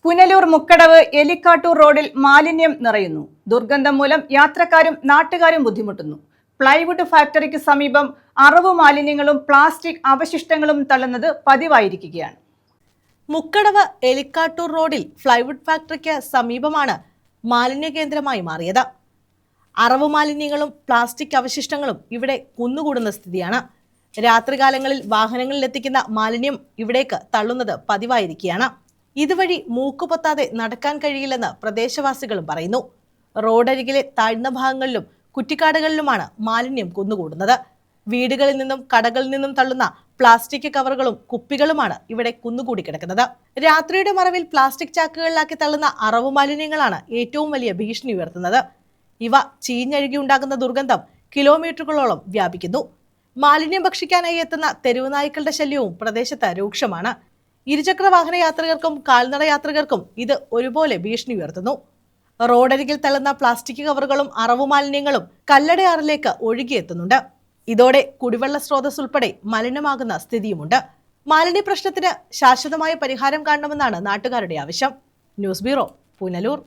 പുനലൂർ മുക്കടവ് എലിക്കാട്ടൂർ റോഡിൽ മാലിന്യം നിറയുന്നു. ദുർഗന്ധം മൂലം യാത്രക്കാരും നാട്ടുകാരും ബുദ്ധിമുട്ടുന്നു. പ്ലൈവുഡ് ഫാക്ടറിക്ക് സമീപം അറവു മാലിന്യങ്ങളും പ്ലാസ്റ്റിക് അവശിഷ്ടങ്ങളും തള്ളുന്നത് പതിവായിരിക്കുകയാണ്. മുക്കടവ് എലിക്കാട്ടൂർ റോഡിൽ പ്ലൈവുഡ് ഫാക്ടറിക്ക് സമീപമാണ് മാലിന്യ കേന്ദ്രമായി മാറിയത്. അറവു മാലിന്യങ്ങളും പ്ലാസ്റ്റിക് അവശിഷ്ടങ്ങളും ഇവിടെ കുന്നുകൂടുന്ന സ്ഥിതിയാണ്. രാത്രികാലങ്ങളിൽ വാഹനങ്ങളിൽ എത്തിക്കുന്ന മാലിന്യം ഇവിടേക്ക് തള്ളുന്നത് പതിവായിരിക്കുകയാണ്. ഇതുവഴി മൂക്കുപൊത്താതെ നടക്കാൻ കഴിയില്ലെന്ന് പ്രദേശവാസികളും പറയുന്നു. റോഡരികിലെ താഴ്ന്ന ഭാഗങ്ങളിലും കുറ്റിക്കാടുകളിലുമാണ് മാലിന്യം കുന്നുകൂടുന്നത്. വീടുകളിൽ നിന്നും കടകളിൽ നിന്നും തള്ളുന്ന പ്ലാസ്റ്റിക് കവറുകളും കുപ്പികളുമാണ് ഇവിടെ കുന്നുകൂടി കിടക്കുന്നത്. രാത്രിയുടെ മറവിൽ പ്ലാസ്റ്റിക് ചാക്കുകളിലാക്കി തള്ളുന്ന അറവു മാലിന്യങ്ങളാണ് ഏറ്റവും വലിയ ഭീഷണി ഉയർത്തുന്നത്. ഇവ ചീഞ്ഞഴുകി ഉണ്ടാകുന്ന ദുർഗന്ധം കിലോമീറ്ററുകളോളം വ്യാപിക്കുന്നു. മാലിന്യം ഭക്ഷിക്കാനായി എത്തുന്ന തെരുവ് നായ്ക്കളുടെ ശല്യവും പ്രദേശത്ത് രൂക്ഷമാണ്. ഇരുചക്ര വാഹന യാത്രികർക്കും കാൽനട യാത്രികർക്കും ഇത് ഒരുപോലെ ഭീഷണി ഉയർത്തുന്നു. റോഡരികിൽ തള്ളുന്ന പ്ലാസ്റ്റിക് കവറുകളും അറവു മാലിന്യങ്ങളും കല്ലടയാറിലേക്ക് ഒഴുകിയെത്തുന്നുണ്ട്. ഇതോടെ കുടിവെള്ള സ്രോതസ് ഉൾപ്പെടെ മലിനമാകുന്ന സ്ഥിതിയുമുണ്ട്. മാലിന്യ പ്രശ്നത്തിന് ശാശ്വതമായ പരിഹാരം കാണണമെന്നാണ് നാട്ടുകാരുടെ ആവശ്യം. News bureau, Punalur.